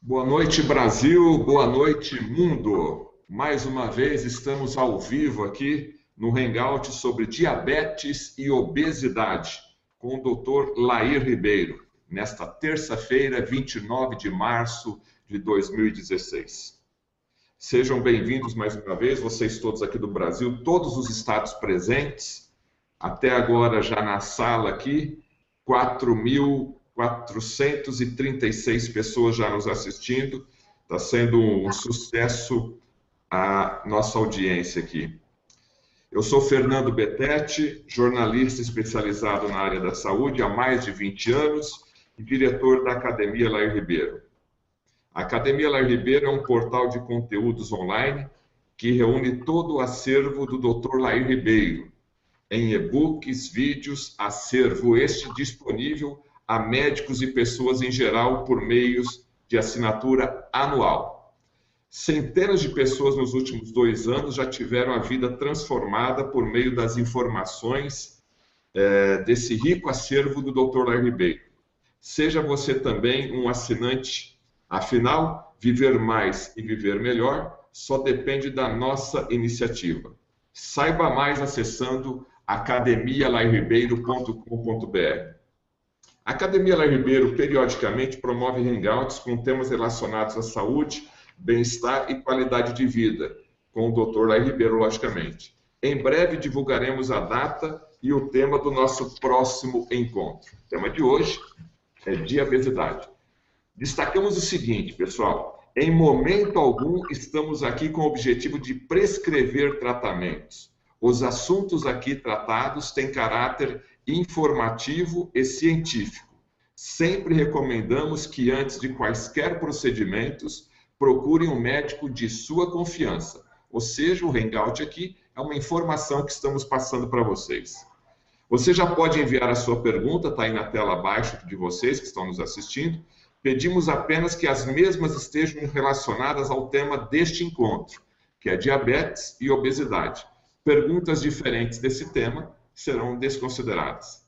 Boa noite, Brasil. Boa noite, mundo. Mais uma vez estamos ao vivo aqui no Hangout sobre diabetes e obesidade com o Dr. Lair Ribeiro, nesta terça-feira, 29 de março de 2016. Sejam bem-vindos mais uma vez, vocês todos aqui do Brasil, todos os estados presentes. Até agora, já na sala aqui, 4.436 pessoas já nos assistindo. Está sendo um sucesso a nossa audiência aqui. Eu sou Fernando Betete, jornalista especializado na área da saúde há mais de 20 anos e diretor da Academia Lair Ribeiro. A Academia Lair Ribeiro é um portal de conteúdos online que reúne todo o acervo do Dr. Lair Ribeiro, em e-books, vídeos, acervo este disponível a médicos e pessoas em geral por meios de assinatura anual. Centenas de pessoas nos últimos 2 anos já tiveram a vida transformada por meio das informações desse rico acervo do Dr. Lair Ribeiro. Seja você também um assinante. Afinal, viver mais e viver melhor só depende da nossa iniciativa. Saiba mais acessando academialairribeiro.com.br. A Academia Lair Ribeiro periodicamente promove hangouts com temas relacionados à saúde, bem-estar e qualidade de vida, com o Dr. Lair Ribeiro, logicamente. Em breve divulgaremos a data e o tema do nosso próximo encontro. O tema de hoje é diabetes. Destacamos o seguinte, pessoal: em momento algum estamos aqui com o objetivo de prescrever tratamentos. Os assuntos aqui tratados têm caráter informativo e científico. Sempre recomendamos que antes de quaisquer procedimentos, procurem um médico de sua confiança. Ou seja, o Hangout aqui é uma informação que estamos passando para vocês. Você já pode enviar a sua pergunta, está aí na tela abaixo de vocês que estão nos assistindo. Pedimos apenas que as mesmas estejam relacionadas ao tema deste encontro, que é diabetes e obesidade. Perguntas diferentes desse tema serão desconsideradas.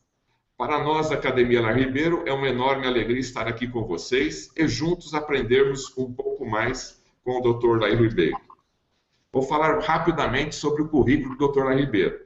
Para nós, Academia Lair Ribeiro, é uma enorme alegria estar aqui com vocês e juntos aprendermos um pouco mais com o Dr. Lair Ribeiro. Vou falar rapidamente sobre o currículo do Dr. Lair Ribeiro.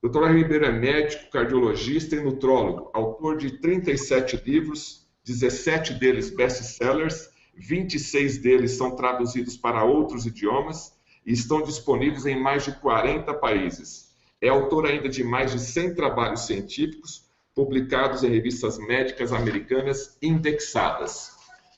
O Dr. Lair Ribeiro é médico, cardiologista e nutrólogo, autor de 37 livros, 17 deles best-sellers, 26 deles são traduzidos para outros idiomas e estão disponíveis em mais de 40 países. É autor ainda de mais de 100 trabalhos científicos, publicados em revistas médicas americanas indexadas.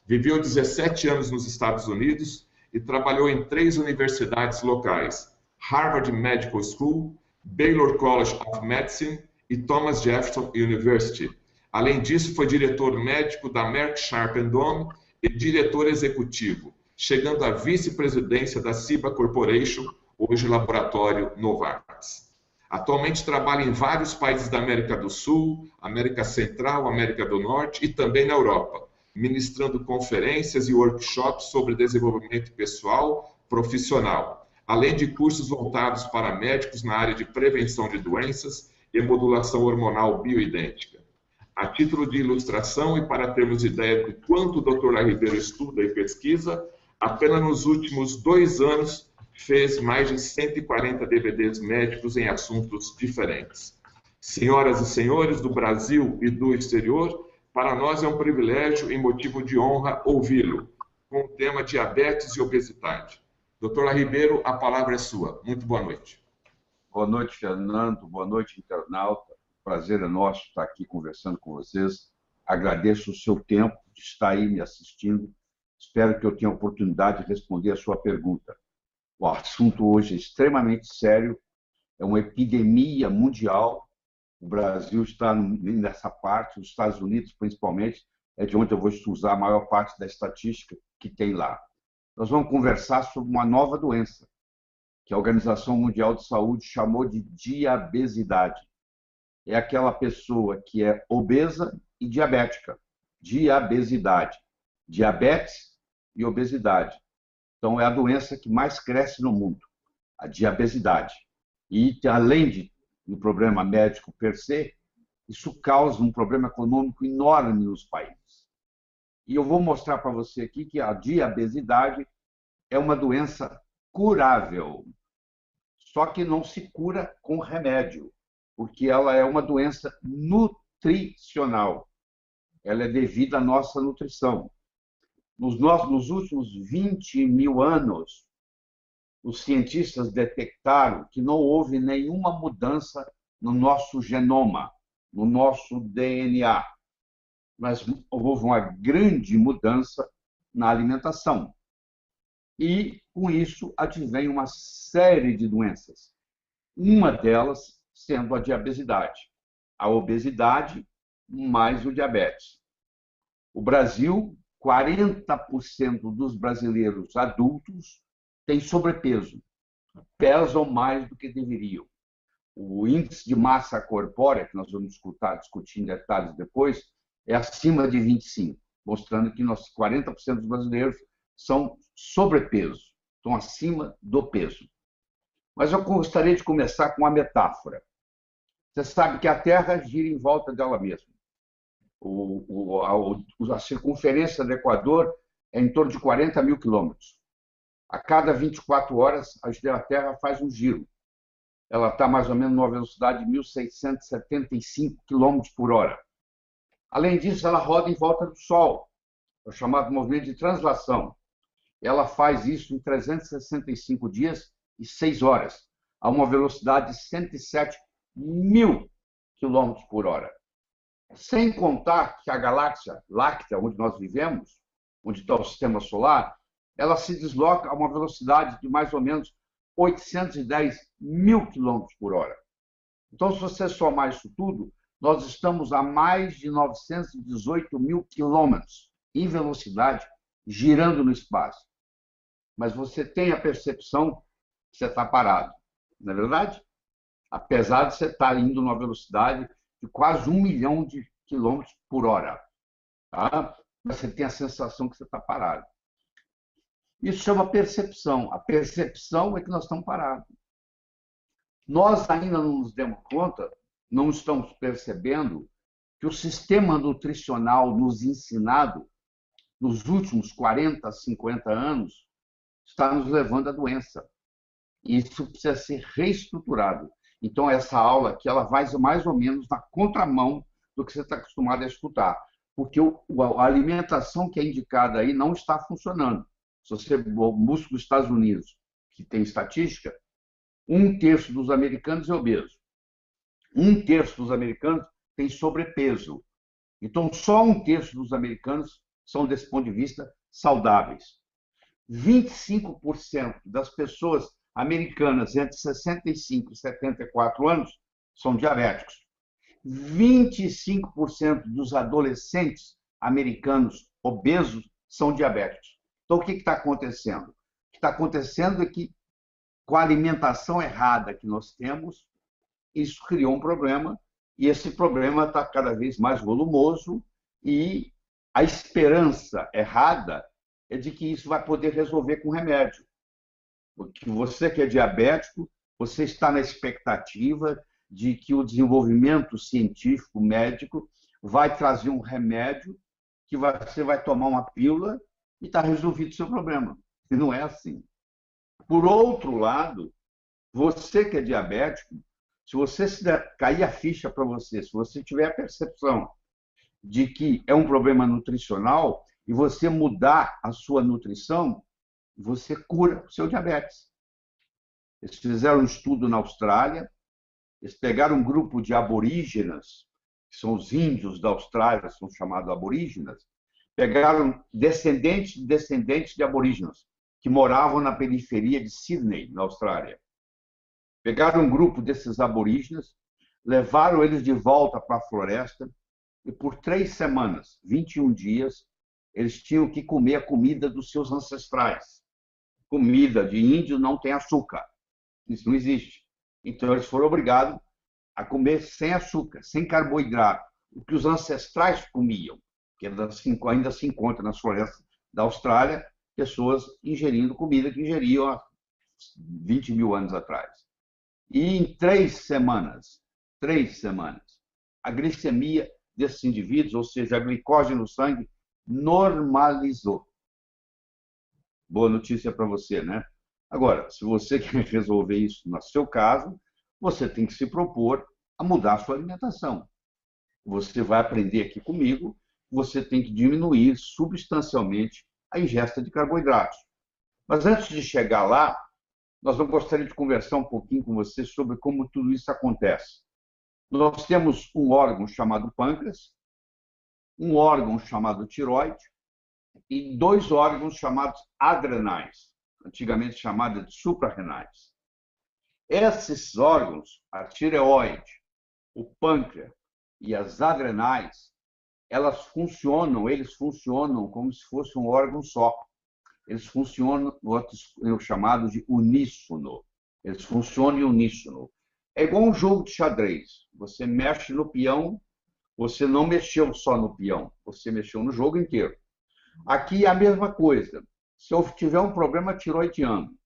Viveu 17 anos nos Estados Unidos e trabalhou em 3 universidades locais: Harvard Medical School, Baylor College of Medicine e Thomas Jefferson University. Além disso, foi diretor médico da Merck Sharp & Dohme e diretor executivo, chegando à vice-presidência da Ciba Corporation, hoje laboratório Novartis. Atualmente trabalha em vários países da América do Sul, América Central, América do Norte e também na Europa, ministrando conferências e workshops sobre desenvolvimento pessoal profissional, além de cursos voltados para médicos na área de prevenção de doenças e modulação hormonal bioidêntica. A título de ilustração e para termos ideia de quanto o Dr. Lair Ribeiro estuda e pesquisa, apenas nos últimos 2 anos fez mais de 140 DVDs médicos em assuntos diferentes. Senhoras e senhores do Brasil e do exterior, para nós é um privilégio e motivo de honra ouvi-lo, com o tema diabetes e obesidade. Dr. Lair Ribeiro, a palavra é sua. Muito boa noite. Boa noite, Fernando. Boa noite, internauta. Prazer é nosso estar aqui conversando com vocês. Agradeço o seu tempo de estar aí me assistindo. Espero que eu tenha a oportunidade de responder a sua pergunta. O assunto hoje é extremamente sério, é uma epidemia mundial. O Brasil está nessa parte, os Estados Unidos principalmente, é de onde eu vou usar a maior parte da estatística que tem lá. Nós vamos conversar sobre uma nova doença, que a Organização Mundial de Saúde chamou de diabesidade. É aquela pessoa que é obesa e diabética. Diabesidade. Diabetes e obesidade. Então, é a doença que mais cresce no mundo, a diabesidade. E, além do problema médico per se, isso causa um problema econômico enorme nos países. E eu vou mostrar para você aqui que a diabesidade é uma doença curável, só que não se cura com remédio, porque ela é uma doença nutricional. Ela é devida à nossa nutrição. Nos últimos 20 mil anos, os cientistas detectaram que não houve nenhuma mudança no nosso genoma, no nosso DNA, mas houve uma grande mudança na alimentação. E, com isso, advém uma série de doenças. Uma delas sendo a diabesidade, a obesidade mais o diabetes. O Brasil, 40% dos brasileiros adultos têm sobrepeso, pesam mais do que deveriam. O índice de massa corpórea, que nós vamos discutir em detalhes depois, é acima de 25, mostrando que 40% dos brasileiros são sobrepeso, estão acima do peso. Mas eu gostaria de começar com uma metáfora. Você sabe que a Terra gira em volta dela mesma. A circunferência do Equador é em torno de 40 mil quilômetros. A cada 24 horas, a Terra faz um giro. Ela está mais ou menos numa velocidade de 1.675 quilômetros por hora. Além disso, ela roda em volta do Sol, é o chamado movimento de translação. Ela faz isso em 365 dias e 6 horas, a uma velocidade de 107 mil quilômetros por hora. Sem contar que a galáxia láctea, onde nós vivemos, onde está o sistema solar, ela se desloca a uma velocidade de mais ou menos 810 mil quilômetros por hora. Então, se você somar isso tudo, nós estamos a mais de 918 mil quilômetros em velocidade, girando no espaço. Mas você tem a percepção que você está parado, não é verdade? Apesar de você estar indo numa velocidade de quase 1 milhão de quilômetros por hora. Tá? Você tem a sensação que você está parado. Isso chama percepção. A percepção é que nós estamos parados. Nós ainda não nos demos conta, não estamos percebendo que o sistema nutricional nos ensinado nos últimos 40, 50 anos está nos levando à doença. E isso precisa ser reestruturado. Então, essa aula aqui, ela vai mais ou menos na contramão do que você está acostumado a escutar. Porque a alimentação que é indicada aí não está funcionando. Se você busca os Estados Unidos, que tem estatística, 1/3 dos americanos é obeso. 1/3 dos americanos tem sobrepeso. Então, só 1/3 dos americanos são, desse ponto de vista, saudáveis. 25% das pessoas americanas entre 65 e 74 anos são diabéticos. 25% dos adolescentes americanos obesos são diabéticos. Então, o que está acontecendo? O que está acontecendo é que, com a alimentação errada que nós temos, isso criou um problema, e esse problema está cada vez mais volumoso, e a esperança errada é de que isso vai poder resolver com remédio. Porque você que é diabético, você está na expectativa de que o desenvolvimento científico médico vai trazer um remédio que você vai tomar uma pílula e está resolvido o seu problema. E não é assim. Por outro lado, você que é diabético, se você cair a ficha para você, se você tiver a percepção de que é um problema nutricional e você mudar a sua nutrição, você cura o seu diabetes. Eles fizeram um estudo na Austrália, eles pegaram um grupo de aborígenas, que são os índios da Austrália, são chamados aborígenas, pegaram descendentes de aborígenas, que moravam na periferia de Sydney, na Austrália. Pegaram um grupo desses aborígenas, levaram eles de volta para a floresta, e por 3 semanas, 21 dias, eles tinham que comer a comida dos seus ancestrais. Comida de índio não tem açúcar. Isso não existe. Então, eles foram obrigados a comer sem açúcar, sem carboidrato, o que os ancestrais comiam, que ainda se encontra nas florestas da Austrália, pessoas ingerindo comida que ingeriam há 20 mil anos atrás. E em 3 semanas, a glicemia desses indivíduos, ou seja, a glicose no sangue, normalizou. Boa notícia para você, né? Agora, se você quer resolver isso no seu caso, você tem que se propor a mudar a sua alimentação. Você vai aprender aqui comigo, você tem que diminuir substancialmente a ingesta de carboidratos. Mas antes de chegar lá, nós vamos gostaria de conversar um pouquinho com você sobre como tudo isso acontece. Nós temos um órgão chamado pâncreas, um órgão chamado tireoide e dois órgãos chamados adrenais, antigamente chamados de suprarrenais. Esses órgãos, a tireoide, o pâncreas e as adrenais, eles funcionam como se fosse um órgão só. Eles funcionam, o chamado de uníssono. Eles funcionam em uníssono. É igual um jogo de xadrez. Você mexe no peão, você não mexeu só no peão, você mexeu no jogo inteiro. Aqui é a mesma coisa. Se eu tiver um problema tiroidiano,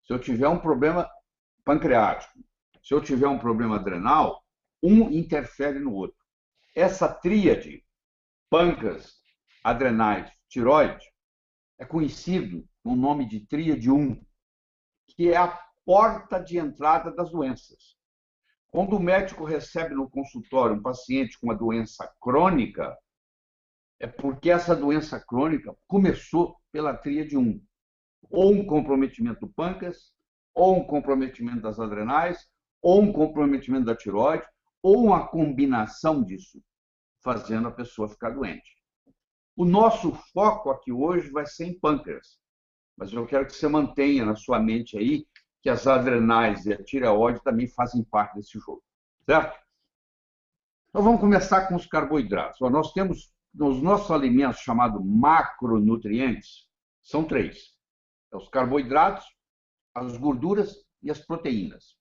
se eu tiver um problema pancreático, se eu tiver um problema adrenal, um interfere no outro. Essa tríade, pâncreas, adrenais, tireoide, é conhecido com o nome de tríade 1, que é a porta de entrada das doenças. Quando o médico recebe no consultório um paciente com uma doença crônica, é porque essa doença crônica começou pela tríade 1. Ou um comprometimento do pâncreas, ou um comprometimento das adrenais, ou um comprometimento da tireoide, ou uma combinação disso, fazendo a pessoa ficar doente. O nosso foco aqui hoje vai ser em pâncreas, mas eu quero que você mantenha na sua mente aí que as adrenais e a tireoide também fazem parte desse jogo, certo? Então vamos começar com os carboidratos. Nós temos nos nossos alimentos chamados macronutrientes, são 3. Os carboidratos, as gorduras e as proteínas.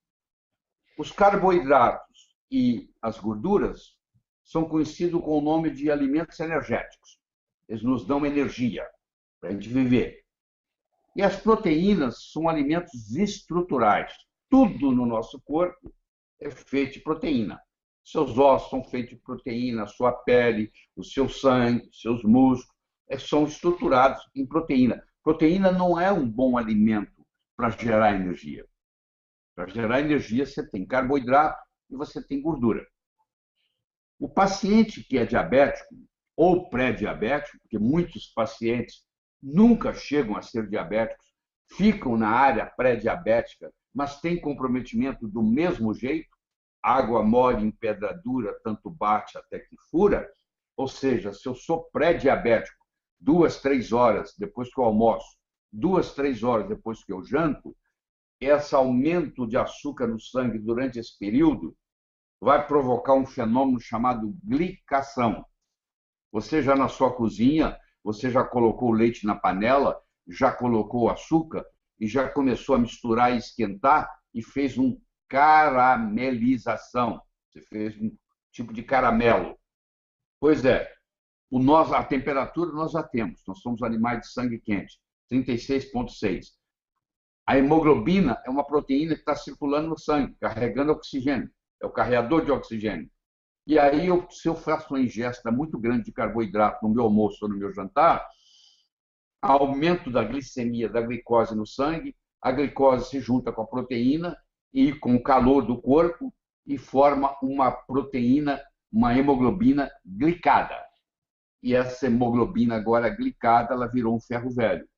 Os carboidratos e as gorduras são conhecidos com o nome de alimentos energéticos. Eles nos dão energia para a gente viver. E as proteínas são alimentos estruturais. Tudo no nosso corpo é feito de proteína. Seus ossos são feitos de proteína, a sua pele, o seu sangue, os seus músculos, são estruturados em proteína. Proteína não é um bom alimento para gerar energia. Para gerar energia, você tem carboidrato e você tem gordura. O paciente que é diabético ou pré-diabético, porque muitos pacientes nunca chegam a ser diabéticos, ficam na área pré-diabética, mas têm comprometimento do mesmo jeito, água mole em pedra dura, tanto bate até que fura, ou seja, se eu sou pré-diabético, 2, 3 horas depois que eu almoço, 2, 3 horas depois que eu janto, esse aumento de açúcar no sangue durante esse período vai provocar um fenômeno chamado glicação. Você já na sua cozinha, você já colocou o leite na panela, já colocou o açúcar e já começou a misturar e esquentar e fez uma caramelização. Você fez um tipo de caramelo. Pois é, a temperatura nós já temos, nós somos animais de sangue quente, 36,6. A hemoglobina é uma proteína que está circulando no sangue, carregando oxigênio, é o carregador de oxigênio. E aí, se eu faço uma ingesta muito grande de carboidrato no meu almoço ou no meu jantar, aumento da glicemia, da glicose no sangue, a glicose se junta com a proteína e com o calor do corpo e forma uma proteína, uma hemoglobina glicada. E essa hemoglobina agora glicada, ela virou um ferro velho.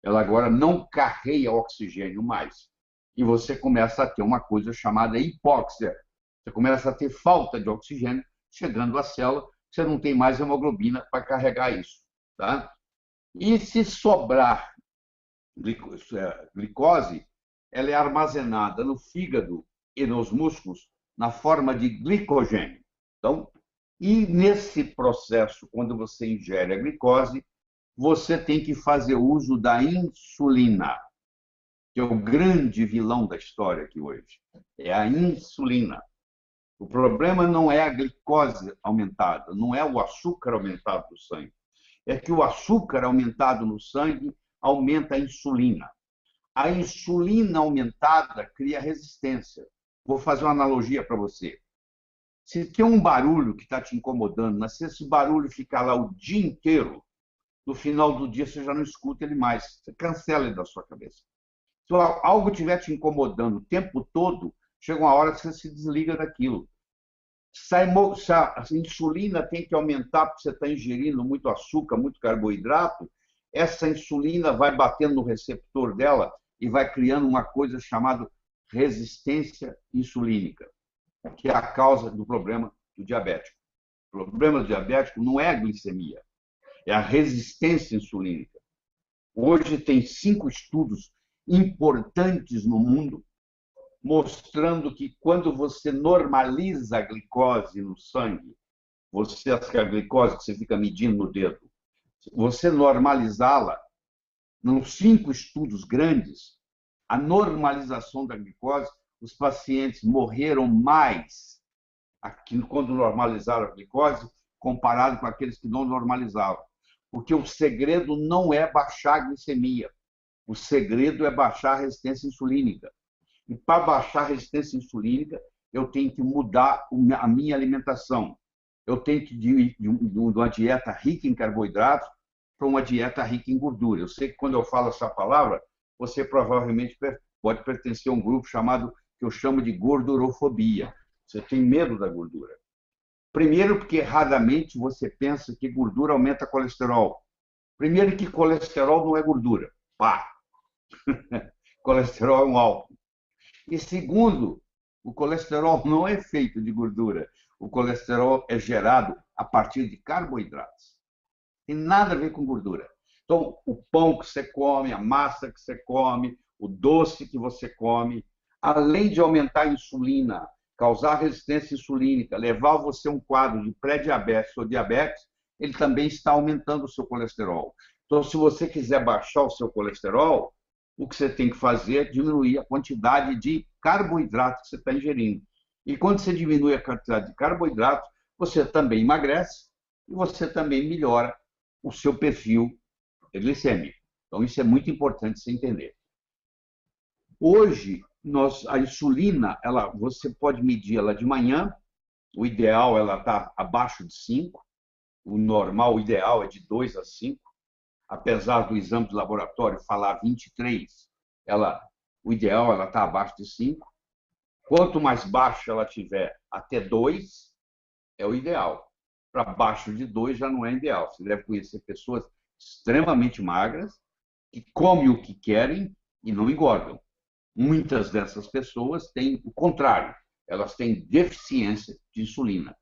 Ela agora não carrega oxigênio mais. E você começa a ter uma coisa chamada hipóxia. Você começa a ter falta de oxigênio chegando à célula, você não tem mais hemoglobina para carregar isso. Tá? E se sobrar glicose, ela é armazenada no fígado e nos músculos na forma de glicogênio. Então, e nesse processo, quando você ingere a glicose, você tem que fazer uso da insulina, que é o grande vilão da história aqui hoje. É a insulina. O problema não é a glicose aumentada, não é o açúcar aumentado no sangue. É que o açúcar aumentado no sangue aumenta a insulina. A insulina aumentada cria resistência. Vou fazer uma analogia para você. Se tem um barulho que está te incomodando, mas se esse barulho ficar lá o dia inteiro, no final do dia você já não escuta ele mais. Você cancela ele da sua cabeça. Se algo estiver te incomodando o tempo todo, chega uma hora que você se desliga daquilo. Se a insulina tem que aumentar porque você está ingerindo muito açúcar, muito carboidrato, essa insulina vai batendo no receptor dela e vai criando uma coisa chamada resistência insulínica, que é a causa do problema do diabético. O problema do diabético não é a glicemia, é a resistência insulínica. Hoje tem 5 estudos importantes no mundo mostrando que quando você normaliza a glicose no sangue, a glicose que você fica medindo no dedo, você normalizá-la, nos 5 estudos grandes, a normalização da glicose, os pacientes morreram mais quando normalizaram a glicose, comparado com aqueles que não normalizavam. Porque o segredo não é baixar a glicemia, o segredo é baixar a resistência insulínica. E para baixar a resistência insulínica, eu tenho que mudar a minha alimentação. Eu tenho que ir de uma dieta rica em carboidratos para uma dieta rica em gordura. Eu sei que quando eu falo essa palavra, você provavelmente pode pertencer a um grupo chamado, que eu chamo de gordurofobia. Você tem medo da gordura. Primeiro, porque erradamente você pensa que gordura aumenta colesterol. Primeiro, que colesterol não é gordura. Pá! Colesterol é um álcool. E segundo, o colesterol não é feito de gordura. O colesterol é gerado a partir de carboidratos. Tem nada a ver com gordura. Então, o pão que você come, a massa que você come, o doce que você come, além de aumentar a insulina, causar resistência insulínica, levar você a um quadro de pré-diabetes ou diabetes, ele também está aumentando o seu colesterol. Então, se você quiser baixar o seu colesterol, o que você tem que fazer é diminuir a quantidade de carboidrato que você está ingerindo. E quando você diminui a quantidade de carboidrato, você também emagrece e você também melhora o seu perfil glicêmico. Então, isso é muito importante você entender. Hoje, a insulina, você pode medir ela de manhã, o ideal ela está abaixo de 5, o normal, o ideal é de 2 a 5, apesar do exame de laboratório falar 23, o ideal ela está abaixo de 5. Quanto mais baixa ela tiver, até 2, é o ideal. Para baixo de 2 já não é ideal. Você deve conhecer pessoas extremamente magras, que comem o que querem e não engordam. Muitas dessas pessoas têm o contrário. Elas têm deficiência de insulina.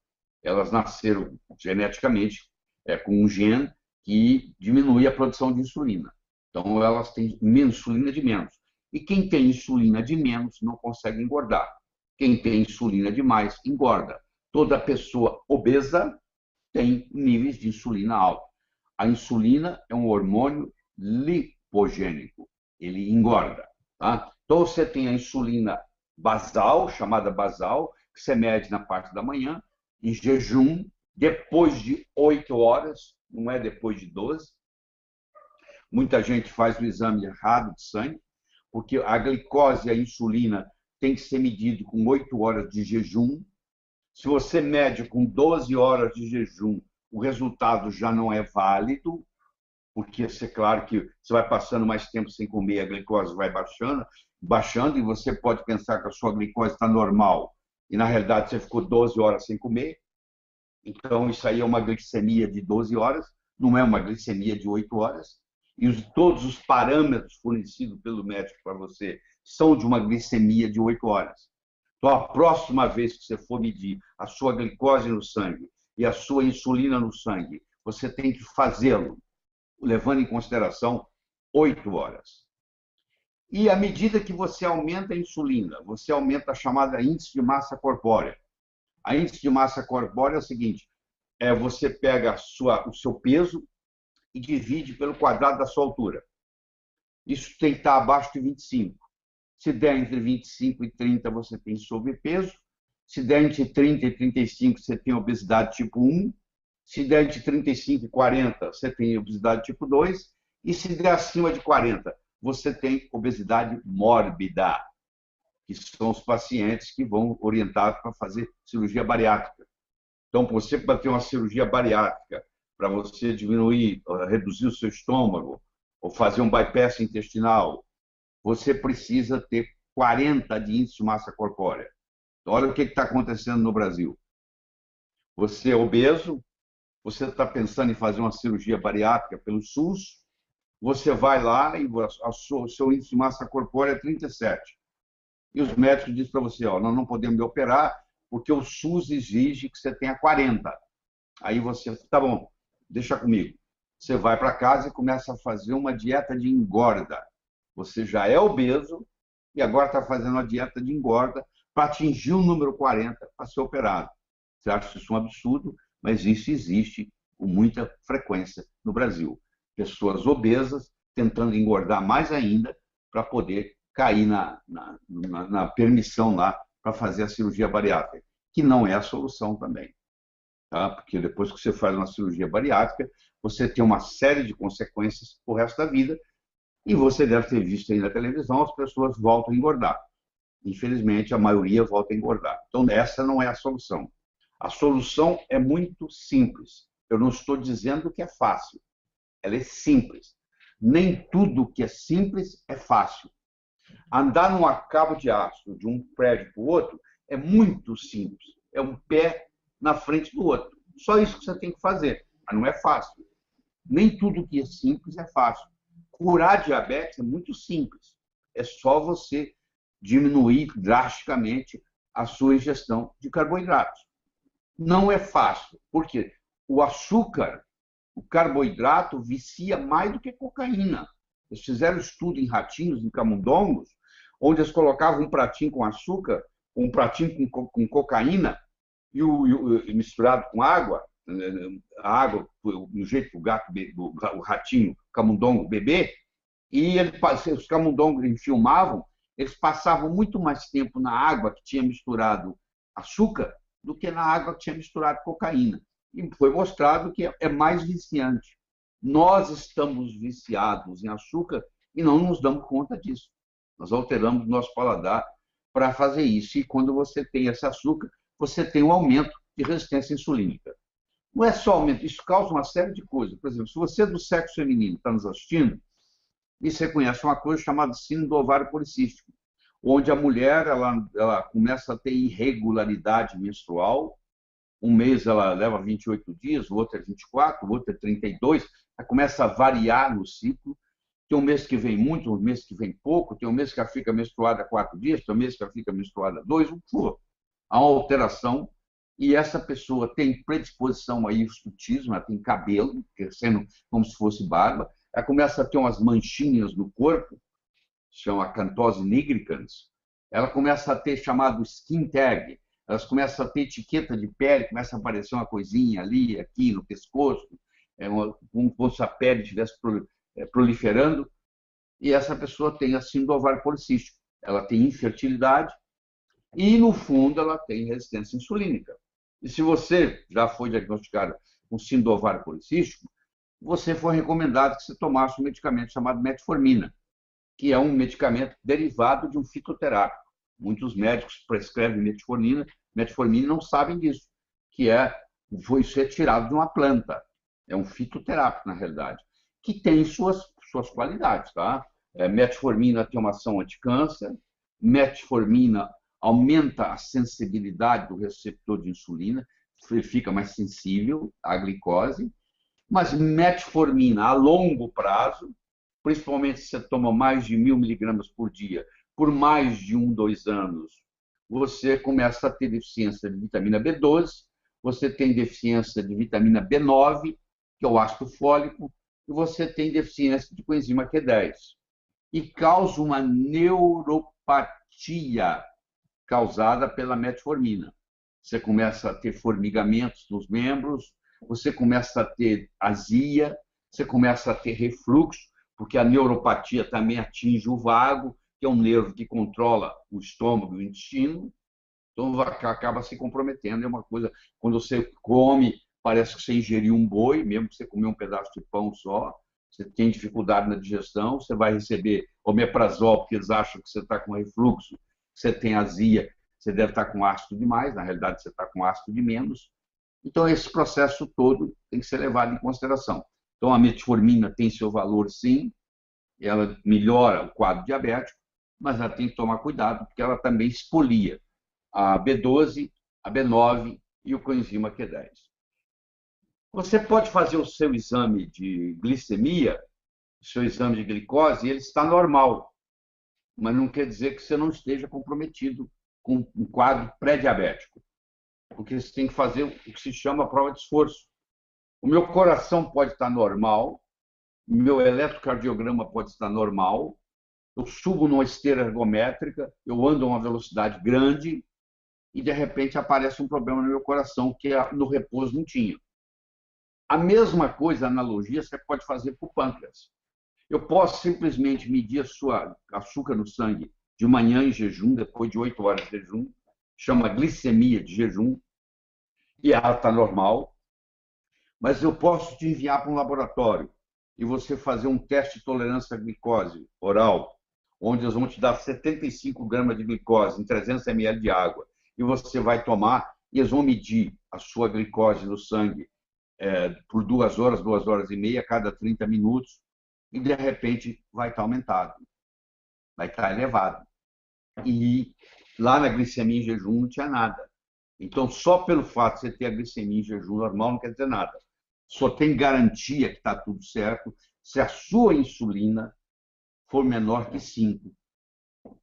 Elas nasceram geneticamente com um gene que diminui a produção de insulina. Então, elas têm insulina de menos. E quem tem insulina de menos não consegue engordar. Quem tem insulina de mais, engorda. Toda pessoa obesa tem níveis de insulina altos. A insulina é um hormônio lipogênico. Ele engorda. Tá? Então, você tem a insulina basal, chamada basal, que você mede na parte da manhã, em jejum, depois de 8 horas, não é depois de 12. Muita gente faz o exame errado de sangue, porque a glicose e a insulina tem que ser medido com 8 horas de jejum. Se você mede com 12 horas de jejum, o resultado já não é válido, porque é claro que você vai passando mais tempo sem comer, a glicose vai baixando, e você pode pensar que a sua glicose está normal, e na realidade você ficou 12 horas sem comer. Então, isso aí é uma glicemia de 12 horas, não é uma glicemia de 8 horas. E todos os parâmetros fornecidos pelo médico para você são de uma glicemia de 8 horas. Então, a próxima vez que você for medir a sua glicose no sangue e a sua insulina no sangue, você tem que fazê-lo, levando em consideração 8 horas. E à medida que você aumenta a insulina, você aumenta a chamada índice de massa corpórea. A índice de massa corpórea é o seguinte, você pega o seu peso e divide pelo quadrado da sua altura. Isso tem que estar abaixo de 25. Se der entre 25 e 30, você tem sobrepeso. Se der entre 30 e 35, você tem obesidade tipo 1. Se der entre 35 e 40, você tem obesidade tipo 2. E se der acima de 40, você tem obesidade mórbida, que são os pacientes que vão orientados para fazer cirurgia bariátrica. Então, você para ter uma cirurgia bariátrica para você diminuir, reduzir o seu estômago, ou fazer um bypass intestinal, você precisa ter 40 de índice de massa corpórea. Então, olha o que está acontecendo no Brasil. Você é obeso, você está pensando em fazer uma cirurgia bariátrica pelo SUS, você vai lá e o seu índice de massa corpórea é 37. E os médicos dizem para você, ó, nós não podemos me operar porque o SUS exige que você tenha 40. Aí você, tá bom, deixa comigo. Você vai para casa e começa a fazer uma dieta de engorda. Você já é obeso e agora está fazendo uma dieta de engorda para atingir o número 40 para ser operado. Você acha isso um absurdo, mas isso existe com muita frequência no Brasil. Pessoas obesas tentando engordar mais ainda para poder cair na permissão lá para fazer a cirurgia bariátrica, que não é a solução também. Tá? Porque depois que você faz uma cirurgia bariátrica, você tem uma série de consequências para o resto da vida, e você deve ter visto aí na televisão, as pessoas voltam a engordar. Infelizmente, a maioria volta a engordar. Então, essa não é a solução. A solução é muito simples. Eu não estou dizendo que é fácil. Ela é simples. Nem tudo que é simples é fácil. Andar num cabo de aço de um prédio para o outro é muito simples. É um pé na frente do outro. Só isso que você tem que fazer. Mas não é fácil. Nem tudo que é simples é fácil. Curar diabetes é muito simples. É só você diminuir drasticamente a sua ingestão de carboidratos. Não é fácil, porque o açúcar, o carboidrato, vicia mais do que cocaína. Eles fizeram estudo em ratinhos, em camundongos, onde eles colocavam um pratinho com açúcar, um pratinho com cocaína, e misturado com água, a água, do jeito que o gato, o ratinho, o camundongo bebê, e os camundongos filmavam, eles passavam muito mais tempo na água que tinha misturado açúcar do que na água que tinha misturado cocaína. E foi mostrado que é mais viciante. Nós estamos viciados em açúcar e não nos damos conta disso. Nós alteramos nosso paladar para fazer isso. E quando você tem esse açúcar, você tem um aumento de resistência insulínica. Não é só aumento, isso causa uma série de coisas. Por exemplo, se você é do sexo feminino está nos assistindo, e você conhece uma coisa chamada síndrome do ovário policístico, onde a mulher ela começa a ter irregularidade menstrual. Um mês ela leva 28 dias, o outro é 24, o outro é 32, ela começa a variar no ciclo. Tem um mês que vem muito, um mês que vem pouco, tem um mês que ela fica menstruada 4 dias, tem um mês que ela fica menstruada 2, há uma alteração, e essa pessoa tem predisposição a hirsutismo, ela tem cabelo crescendo como se fosse barba, ela começa a ter umas manchinhas no corpo, chama acantose nigricans, ela começa a ter chamado skin tag, elas começam a ter etiqueta de pele, começa a aparecer uma coisinha ali, aqui no pescoço, como se a pele estivesse proliferando, e essa pessoa tem a síndrome do ovário policístico. Ela tem infertilidade e, no fundo, ela tem resistência insulínica. E se você já foi diagnosticado com síndrome do ovário policístico, você foi recomendado que você tomasse um medicamento chamado metformina, que é um medicamento derivado de um fitoterápico. Muitos médicos prescrevem metformina e não sabem disso, que foi retirado de uma planta. É um fitoterápico, na realidade, que tem suas qualidades. Tá? Metformina tem uma ação anticâncer, metformina aumenta a sensibilidade do receptor de insulina, ele fica mais sensível à glicose, mas metformina a longo prazo, principalmente se você toma mais de 1.000 miligramas por dia, por mais de 2 anos, você começa a ter deficiência de vitamina B12, você tem deficiência de vitamina B9, que é o ácido fólico, e você tem deficiência de coenzima Q10. E causa uma neuropatia causada pela metformina. Você começa a ter formigamentos nos membros, você começa a ter azia, você começa a ter refluxo, porque a neuropatia também atinge o vago, que é um nervo que controla o estômago e o intestino, então acaba se comprometendo. É uma coisa, quando você come, parece que você ingeriu um boi, mesmo que você comer um pedaço de pão só, você tem dificuldade na digestão, você vai receber omeprazol, porque eles acham que você está com refluxo, você tem azia, você deve estar com ácido demais, na realidade você está com ácido de menos, Então, esse processo todo tem que ser levado em consideração. Então, a metformina tem seu valor, sim, ela melhora o quadro diabético, mas ela tem que tomar cuidado, porque ela também expolia a B12, a B9 e o coenzima Q10. Você pode fazer o seu exame de glicemia, o seu exame de glicose, e ele está normal, mas não quer dizer que você não esteja comprometido com um quadro pré-diabético, porque você tem que fazer o que se chama prova de esforço. O meu coração pode estar normal, o meu eletrocardiograma pode estar normal, eu subo numa esteira ergométrica, eu ando a uma velocidade grande e, de repente, aparece um problema no meu coração que no repouso não tinha. A mesma coisa, a analogia, você pode fazer para o pâncreas. Eu posso simplesmente medir a sua açúcar no sangue de manhã em jejum, depois de 8 horas de jejum, chama glicemia de jejum, e ela está normal, mas eu posso te enviar para um laboratório e você fazer um teste de tolerância à glicose oral, onde eles vão te dar 75 gramas de glicose em 300 ml de água, e você vai tomar, e eles vão medir a sua glicose no sangue por 2 horas, 2 horas e meia, a cada 30 minutos, e de repente vai estar aumentado, vai estar elevado. E lá na glicemia em jejum não tinha nada. Então, só pelo fato de você ter a glicemia em jejum normal não quer dizer nada. Só tem garantia que está tudo certo se a sua insulina for menor que 5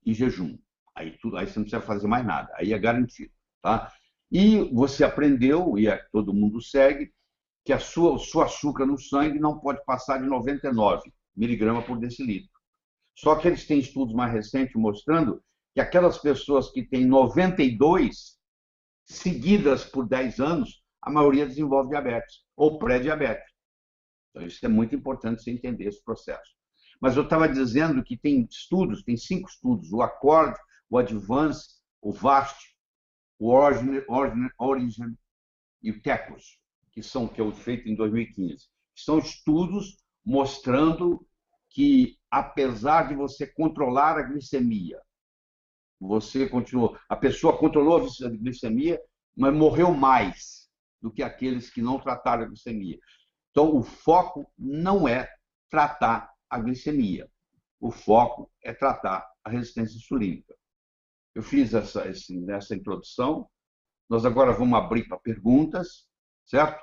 em jejum. Aí você não precisa fazer mais nada, aí é garantido. Tá? E você aprendeu, e todo mundo segue, que o seu açúcar no sangue não pode passar de 99 miligramas por decilitro. Só que eles têm estudos mais recentes mostrando que aquelas pessoas que têm 92 seguidas por 10 anos, a maioria desenvolve diabetes ou pré-diabetes. Então, isso é muito importante você entender esse processo. Mas eu estava dizendo que tem estudos, tem 5 estudos, o ACCORD, o ADVANCE, o VAST, o ORIGIN e o TECOS, que foi feito em 2015. São estudos mostrando que, apesar de você controlar a glicemia, a pessoa controlou a glicemia, mas morreu mais do que aqueles que não trataram a glicemia. Então, o foco não é tratar a glicemia. O foco é tratar a resistência insulínica. Eu fiz essa introdução. Nós agora vamos abrir para perguntas, certo?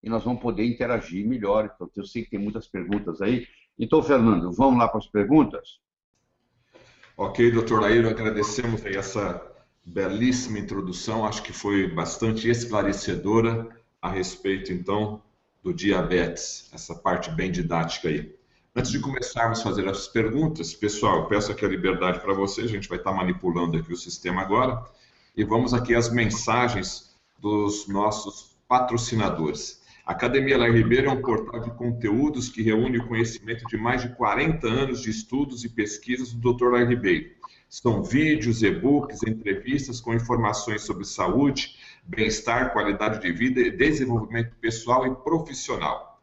E nós vamos poder interagir melhor. Então, eu sei que tem muitas perguntas aí. Então, Fernando, vamos lá para as perguntas? Ok, doutor Laíro, agradecemos aí essa belíssima introdução. Acho que foi bastante esclarecedora a respeito, então, do diabetes, essa parte bem didática aí. Antes de começarmos a fazer as perguntas, pessoal, eu peço aqui a liberdade para vocês, a gente vai estar manipulando aqui o sistema agora, e vamos aqui às mensagens dos nossos patrocinadores. A Academia Lai Ribeiro é um portal de conteúdos que reúne o conhecimento de mais de 40 anos de estudos e pesquisas do Dr. Lai Ribeiro. São vídeos, e-books, entrevistas com informações sobre saúde, bem-estar, qualidade de vida, desenvolvimento pessoal e profissional.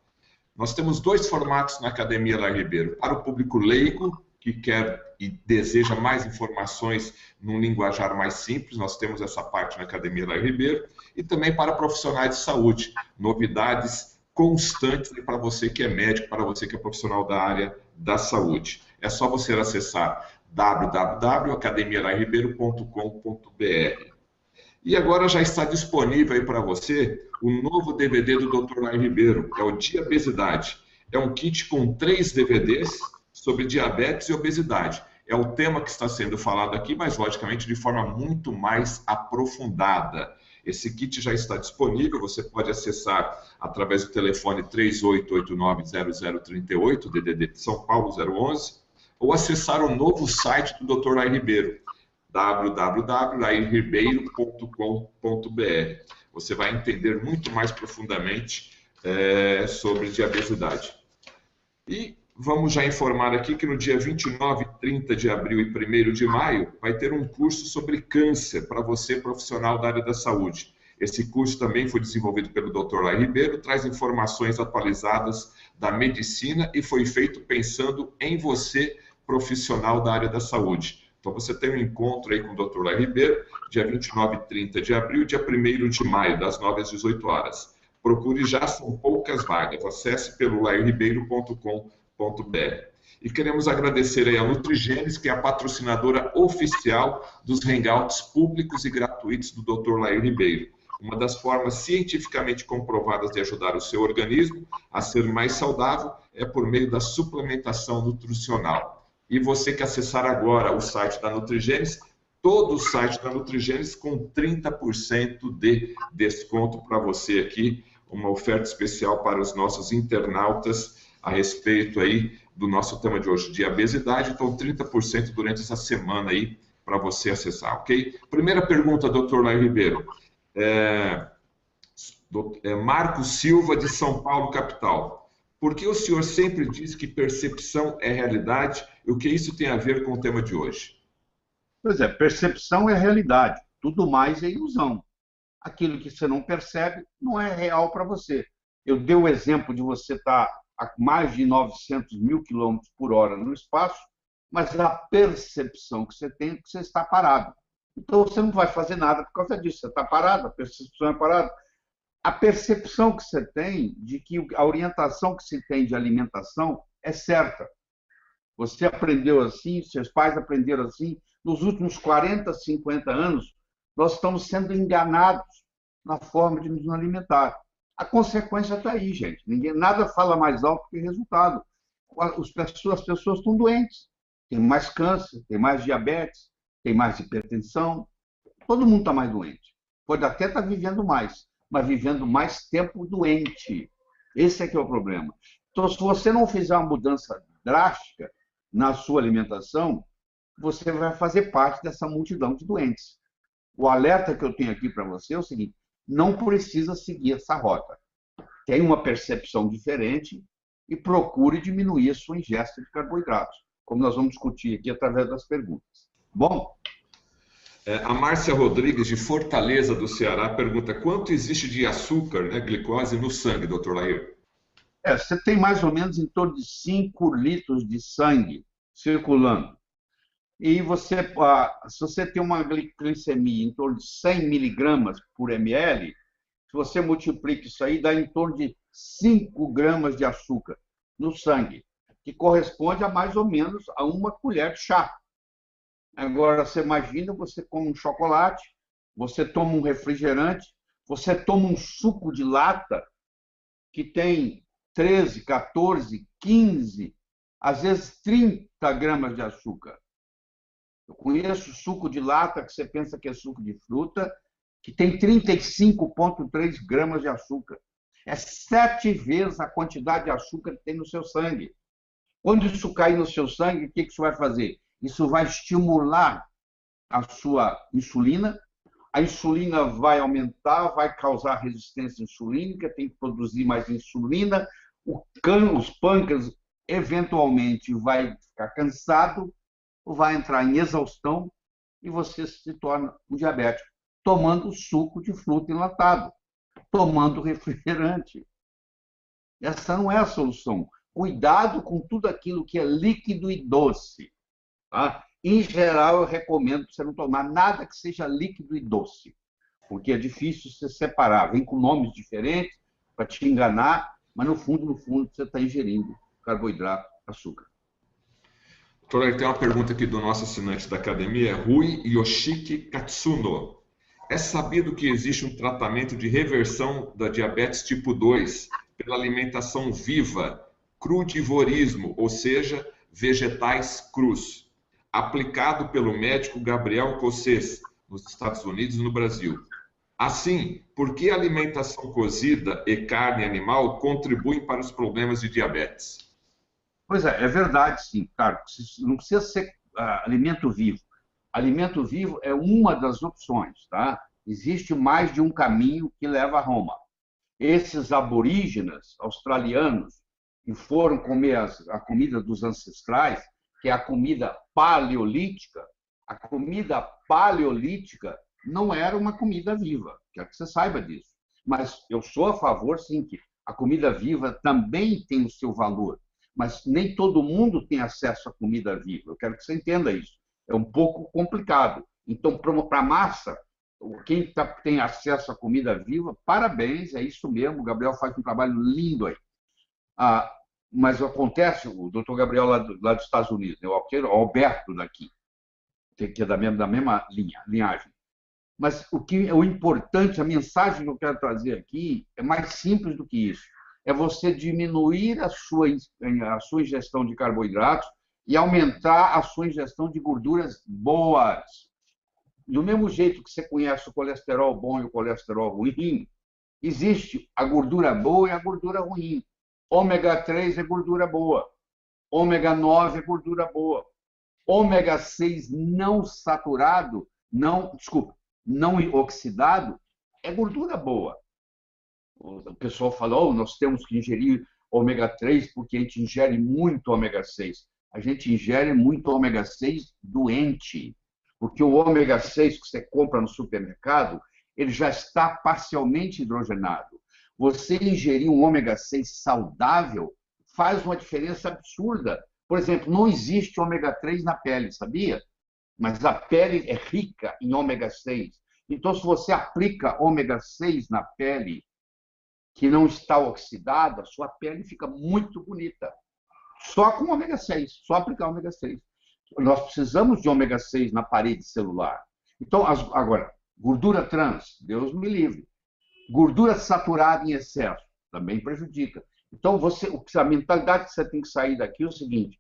Nós temos 2 formatos na Academia Lai Ribeiro. Para o público leigo, que quer e deseja mais informações num linguajar mais simples, nós temos essa parte na Academia Lai Ribeiro, e também para profissionais de saúde, novidades constantes para você que é médico, para você que é profissional da área da saúde. É só você acessar www.academialairibeiro.com.br. E agora já está disponível aí para você o novo DVD do Dr. Lai Ribeiro, é o Diabesidade. É um kit com 3 DVDs sobre diabetes e obesidade. É o tema que está sendo falado aqui, mas logicamente de forma muito mais aprofundada. Esse kit já está disponível, você pode acessar através do telefone 3889-0038, DDD de São Paulo 011, ou acessar o novo site do Dr. Lai Ribeiro, www.lairibeiro.com.br. Você vai entender muito mais profundamente sobre diabesidade. E vamos já informar aqui que no dia 29, 30 de abril e 1º de maio vai ter um curso sobre câncer para você, profissional da área da saúde. Esse curso também foi desenvolvido pelo Dr. Lai Ribeiro, traz informações atualizadas da medicina e foi feito pensando em você, profissional da área da saúde. Então, você tem um encontro aí com o Dr. Lai Ribeiro, dia 29 e 30 de abril, dia 1º de maio, das 9 às 18 horas. Procure já, são poucas vagas. Acesse pelo lairibeiro.com.br. E queremos agradecer aí a Nutrigenes, que é a patrocinadora oficial dos hangouts públicos e gratuitos do Dr. Lair Ribeiro. Uma das formas cientificamente comprovadas de ajudar o seu organismo a ser mais saudável é por meio da suplementação nutricional. E você que acessar agora o site da Nutrigenes, todo o site da Nutrigenes com 30% de desconto para você aqui, uma oferta especial para os nossos internautas a respeito aí do nosso tema de hoje, de obesidade. Então, 30% durante essa semana aí para você acessar, ok? Primeira pergunta, Dr. Lai Ribeiro. Marcos Silva, de São Paulo, capital. Por que o senhor sempre diz que percepção é realidade e o que isso tem a ver com o tema de hoje? Pois é, percepção é realidade, tudo mais é ilusão. Aquilo que você não percebe não é real para você. Eu dei o exemplo de você estar a mais de 900 mil quilômetros por hora no espaço, mas a percepção que você tem é que você está parado. Então você não vai fazer nada por causa disso, você está parado, a percepção é parada. A percepção que você tem de que a orientação que se tem de alimentação é certa. Você aprendeu assim, seus pais aprenderam assim. Nos últimos 40, 50 anos, nós estamos sendo enganados na forma de nos alimentar. A consequência está aí, gente. Nada fala mais alto que resultado. As pessoas estão doentes. Tem mais câncer, tem mais diabetes, tem mais hipertensão. Todo mundo está mais doente. Pode até estar vivendo mais, mas vivendo mais tempo doente. Esse é que é o problema. Então, se você não fizer uma mudança drástica na sua alimentação, você vai fazer parte dessa multidão de doentes. O alerta que eu tenho aqui para você é o seguinte: não precisa seguir essa rota. Tem uma percepção diferente e procure diminuir a sua ingesta de carboidratos, como nós vamos discutir aqui através das perguntas. Bom? A Márcia Rodrigues, de Fortaleza, do Ceará, pergunta: quanto existe de açúcar, né, glicose, no sangue, Dr. Lair? Você tem mais ou menos em torno de 5 litros de sangue circulando. E se você tem uma glicemia em torno de 100 miligramas por ml, se você multiplica isso aí, dá em torno de 5 gramas de açúcar no sangue, que corresponde a mais ou menos a uma colher de chá. Agora, você imagina, você come um chocolate, você toma um refrigerante, você toma um suco de lata que tem 13, 14, 15, às vezes 30 gramas de açúcar. Eu conheço suco de lata que você pensa que é suco de fruta, que tem 35,3 gramas de açúcar. É 7 vezes a quantidade de açúcar que tem no seu sangue. Quando isso cair no seu sangue, o que isso vai fazer? Isso vai estimular a sua insulina. A insulina vai aumentar, vai causar resistência insulínica, tem que produzir mais insulina. Os pâncreas, eventualmente, vai ficar cansado, vai entrar em exaustão e você se torna um diabético, tomando suco de fruta enlatado, tomando refrigerante. Essa não é a solução. Cuidado com tudo aquilo que é líquido e doce. Tá? Em geral, eu recomendo você não tomar nada que seja líquido e doce, porque é difícil você separar. Vem com nomes diferentes para te enganar, mas no fundo, você está ingerindo carboidrato, açúcar. Doutor, tem uma pergunta aqui do nosso assinante da academia, Rui Yoshiki Katsuno. É sabido que existe um tratamento de reversão da diabetes tipo 2 pela alimentação viva, crudivorismo, ou seja, vegetais crus, aplicado pelo médico Gabriel Cossés, nos Estados Unidos e no Brasil. Assim, por que a alimentação cozida e carne animal contribuem para os problemas de diabetes? Pois é verdade, sim, claro. Não precisa ser alimento vivo. Alimento vivo é uma das opções, tá? Existe mais de um caminho que leva a Roma. Esses aborígenes australianos que foram comer a comida dos ancestrais, que é a comida paleolítica não era uma comida viva, quero que você saiba disso. Mas eu sou a favor, sim, que a comida viva também tem o seu valor, mas nem todo mundo tem acesso à comida viva. Eu quero que você entenda isso. é um pouco complicado. Então, para a massa, quem tem acesso à comida viva, parabéns, é isso mesmo, o Gabriel faz um trabalho lindo aí. Mas acontece, o doutor Gabriel lá dos Estados Unidos, né, o Alberto daqui, que é da mesma linhagem. Mas o importante, a mensagem que eu quero trazer aqui é mais simples do que isso. É você diminuir a sua ingestão de carboidratos e aumentar a sua ingestão de gorduras boas. Do mesmo jeito que você conhece o colesterol bom e o colesterol ruim, existe a gordura boa e a gordura ruim. Ômega 3 é gordura boa. Ômega 9 é gordura boa. Ômega 6 não saturado, não oxidado, é gordura boa. O pessoal fala, nós temos que ingerir ômega 3 porque a gente ingere muito ômega 6. A gente ingere muito ômega 6 doente, porque o ômega 6 que você compra no supermercado, ele já está parcialmente hidrogenado. Você ingerir um ômega 6 saudável faz uma diferença absurda. Por exemplo, não existe ômega 3 na pele, sabia? Mas a pele é rica em ômega 6. Então, se você aplica ômega 6 na pele, que não está oxidada, sua pele fica muito bonita. Só com ômega 6, só aplicar ômega 6. Nós precisamos de ômega 6 na parede celular. Então, agora, gordura trans, Deus me livre. Gordura saturada em excesso, também prejudica. Então, a mentalidade que você tem que sair daqui é o seguinte: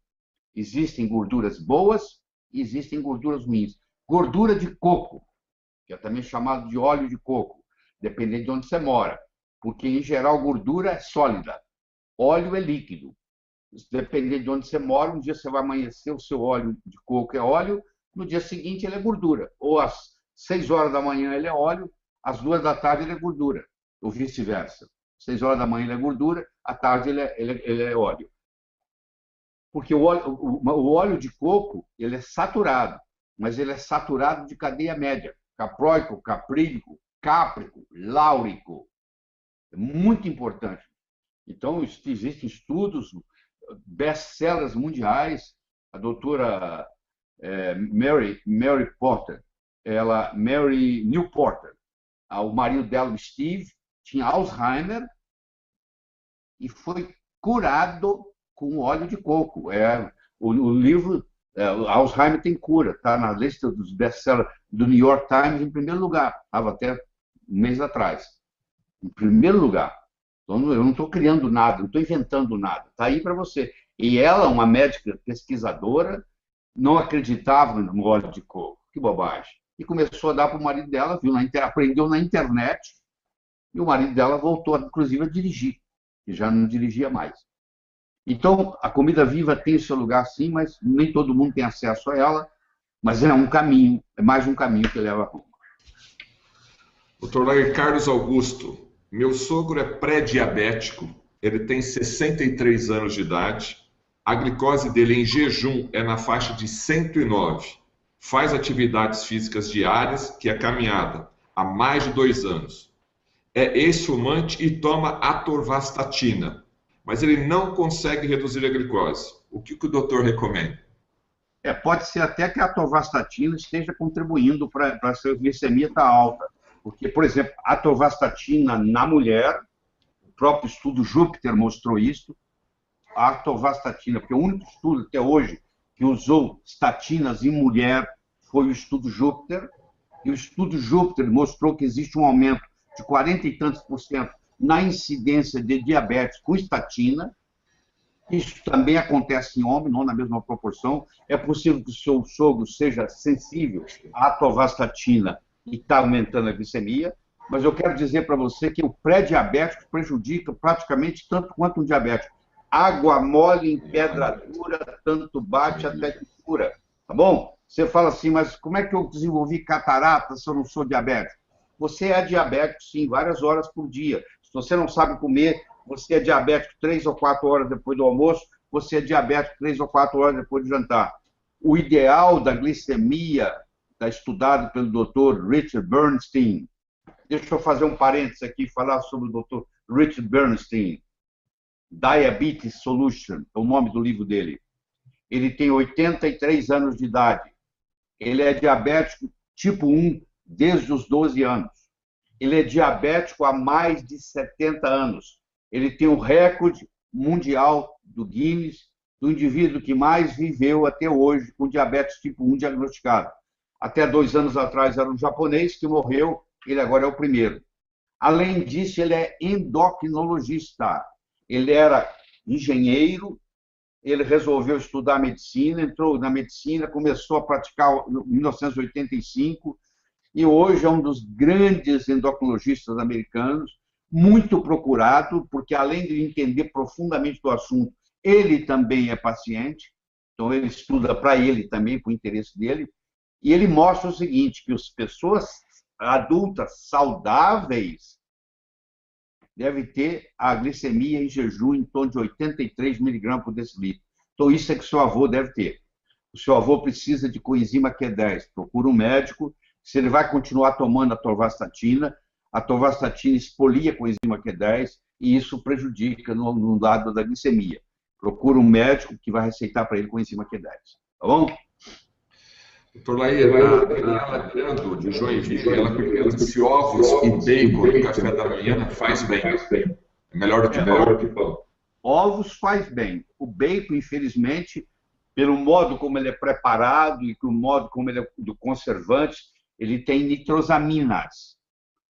existem gorduras boas e existem gorduras ruins. Gordura de coco, que é também chamado de óleo de coco, dependendo de onde você mora, porque, em geral, gordura é sólida, óleo é líquido. Dependendo de onde você mora, um dia você vai amanhecer, o seu óleo de coco é óleo, no dia seguinte ele é gordura. Ou às 6 horas da manhã ele é óleo, às 2 da tarde ele é gordura, ou vice-versa. 6 horas da manhã ele é gordura, à tarde ele é óleo. Porque o óleo de coco ele é saturado, mas ele é saturado de cadeia média, caproico, caprílico, cáprico, láurico. É muito importante. Então, existem estudos, best-sellers mundiais. A doutora Mary Porter, Mary New Porter, o marido dela, o Steve, tinha Alzheimer e foi curado com óleo de coco. O livro Alzheimer tem cura, está na lista dos best-sellers do New York Times em primeiro lugar. Estava até um mês atrás. Em primeiro lugar. Então, eu não estou criando nada, não estou inventando nada. Está aí para você. E ela, uma médica pesquisadora, não acreditava no óleo de coco. Que bobagem. E começou a dar para o marido dela, aprendeu na internet, e o marido dela voltou, inclusive, a dirigir, que já não dirigia mais. Então, a comida viva tem o seu lugar, sim, mas nem todo mundo tem acesso a ela, mas é um caminho, é mais um caminho que leva a Roma. Dr. Carlos Augusto, meu sogro é pré-diabético, ele tem 63 anos de idade, a glicose dele em jejum é na faixa de 109, faz atividades físicas diárias, que é caminhada, há mais de 2 anos. É ex-fumante e toma atorvastatina, mas ele não consegue reduzir a glicose. O que o doutor recomenda? Pode ser até que a atorvastatina esteja contribuindo para a sua glicemia estar alta. Porque, por exemplo, a atorvastatina na mulher, o próprio estudo Júpiter mostrou isso, a atorvastatina, porque o único estudo até hoje que usou estatinas em mulher foi o estudo Júpiter, e o estudo Júpiter mostrou que existe um aumento de 40 e tantos % na incidência de diabetes com estatina. Isso também acontece em homem, não na mesma proporção. É possível que o seu sogro seja sensível à atorvastatina e está aumentando a glicemia, mas eu quero dizer para você que o pré-diabético prejudica praticamente tanto quanto um diabético. Água mole em pedra dura, tanto bate até que cura. Tá bom? Você fala assim, mas como é que eu desenvolvi catarata se eu não sou diabético? Você é diabético, sim, várias horas por dia. Se você não sabe comer, você é diabético 3 ou 4 horas depois do almoço, você é diabético 3 ou 4 horas depois do jantar. O ideal da glicemia está estudado pelo Dr. Richard Bernstein. Deixa eu fazer um parênteses aqui e falar sobre o Dr. Richard Bernstein. Diabetes Solution, é o nome do livro dele. Ele tem 83 anos de idade. Ele é diabético tipo 1 desde os 12 anos. Ele é diabético há mais de 70 anos. Ele tem o recorde mundial do Guinness do indivíduo que mais viveu até hoje com diabetes tipo 1 diagnosticado. Até 2 anos atrás era um japonês que morreu, ele agora é o primeiro. Além disso, ele é endocrinologista. Ele era engenheiro, ele resolveu estudar medicina, entrou na medicina, começou a praticar em 1985 e hoje é um dos grandes endocrinologistas americanos, muito procurado, porque além de entender profundamente do assunto, ele também é paciente, então ele estuda para ele também, para o interesse dele, e ele mostra o seguinte, que as pessoas adultas saudáveis devem ter a glicemia em jejum em torno de 83 miligramas por decilitro. Então isso é que seu avô deve ter. O seu avô precisa de coenzima Q10, procura um médico, se ele vai continuar tomando a torvastatina expolia a coenzima Q10 e isso prejudica no lado da glicemia. Procura um médico que vai receitar para ele coenzima Q10. Tá bom? Doutor Lair, a Daniela Grando, de Joinville, ela pergunta se ovos e bacon no café da manhã faz bem. É melhor do que pão. Ovos faz bem. O bacon, infelizmente, pelo modo como ele é preparado e pelo modo como ele é do conservante, ele tem nitrosaminas.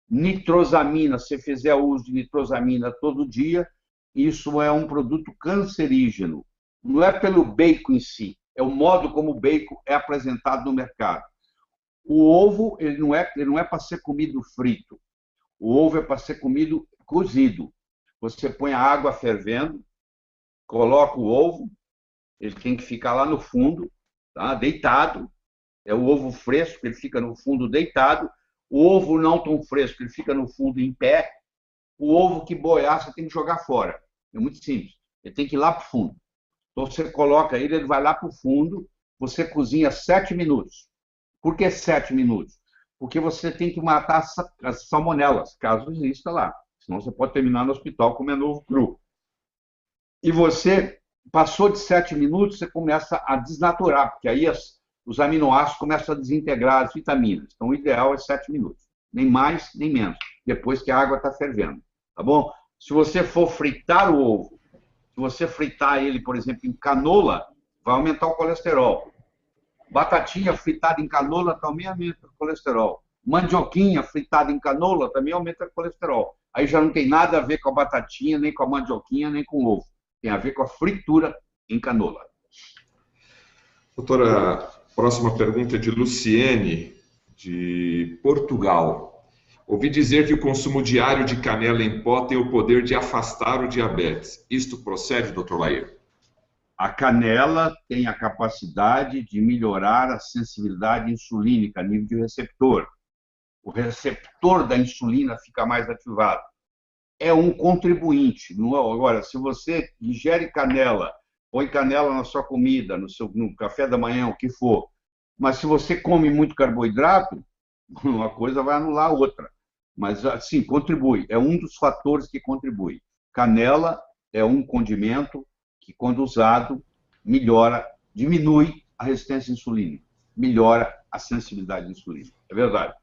Nitrosamina, se fizer uso de nitrosamina todo dia, isso é um produto cancerígeno. Não é pelo bacon em si, é o modo como o bacon é apresentado no mercado. O ovo, ele não é para ser comido frito. O ovo é para ser comido cozido. Você põe a água fervendo, coloca o ovo, ele tem que ficar lá no fundo, tá? Deitado. É o ovo fresco, ele fica no fundo deitado. O ovo não tão fresco, ele fica no fundo em pé. O ovo que boiar, você tem que jogar fora. É muito simples. Ele tem que ir lá para o fundo. Então, você coloca ele, ele vai lá para o fundo, você cozinha 7 minutos. Por que 7 minutos? Porque você tem que matar as salmonelas, caso exista lá. Senão você pode terminar no hospital comendo ovo cru. E você, passou de 7 minutos, você começa a desnaturar, porque aí os aminoácidos começam a desintegrar as vitaminas. Então, o ideal é 7 minutos. Nem mais, nem menos. Depois que a água está fervendo. Tá bom? Se você for fritar o ovo, se você fritar ele, por exemplo, em canola, vai aumentar o colesterol. Batatinha fritada em canola também aumenta o colesterol. Mandioquinha fritada em canola também aumenta o colesterol. Aí já não tem nada a ver com a batatinha, nem com a mandioquinha, nem com o ovo. Tem a ver com a fritura em canola. Doutora, próxima pergunta é de Luciene, de Portugal. Ouvi dizer que o consumo diário de canela em pó tem o poder de afastar o diabetes. Isto procede, doutor Lair? A canela tem a capacidade de melhorar a sensibilidade insulínica a nível de receptor. O receptor da insulina fica mais ativado. É um contribuinte. Agora, se você ingere canela, põe canela na sua comida, no café da manhã, o que for, mas se você come muito carboidrato, uma coisa vai anular a outra. Mas, sim, contribui. É um dos fatores que contribui. Canela é um condimento que, quando usado, melhora, diminui a resistência insulínica, melhora a sensibilidade insulínica. É verdade.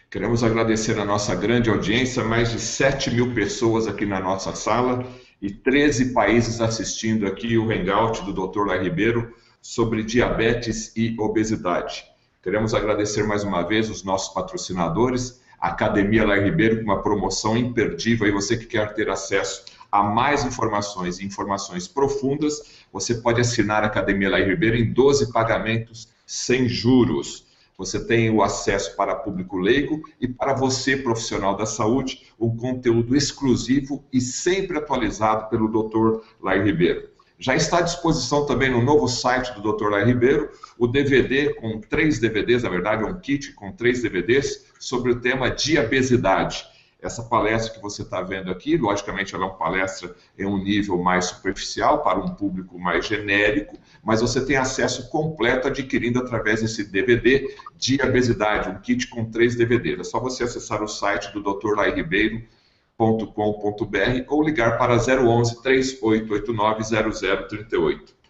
Queremos agradecer a nossa grande audiência, mais de 7.000 pessoas aqui na nossa sala e 13 países assistindo aqui o Hangout do Dr. Lair Ribeiro sobre diabetes e obesidade. Queremos agradecer mais uma vez os nossos patrocinadores, a Academia Lair Ribeiro, com uma promoção imperdível. E você que quer ter acesso a mais informações e informações profundas, você pode assinar a Academia Lair Ribeiro em 12 pagamentos sem juros. Você tem o acesso para público leigo e para você, profissional da saúde, um conteúdo exclusivo e sempre atualizado pelo Dr. Lair Ribeiro. Já está à disposição também no novo site do Dr. Lair Ribeiro, o DVD com 3 DVDs, na verdade é um kit com 3 DVDs, sobre o tema diabesidade. Essa palestra que você está vendo aqui, logicamente ela é uma palestra em um nível mais superficial, para um público mais genérico, mas você tem acesso completo adquirindo através desse DVD Diabesidade, um kit com 3 DVDs. É só você acessar o site do drlairribeiro.com.br ou ligar para 011 3889 0038.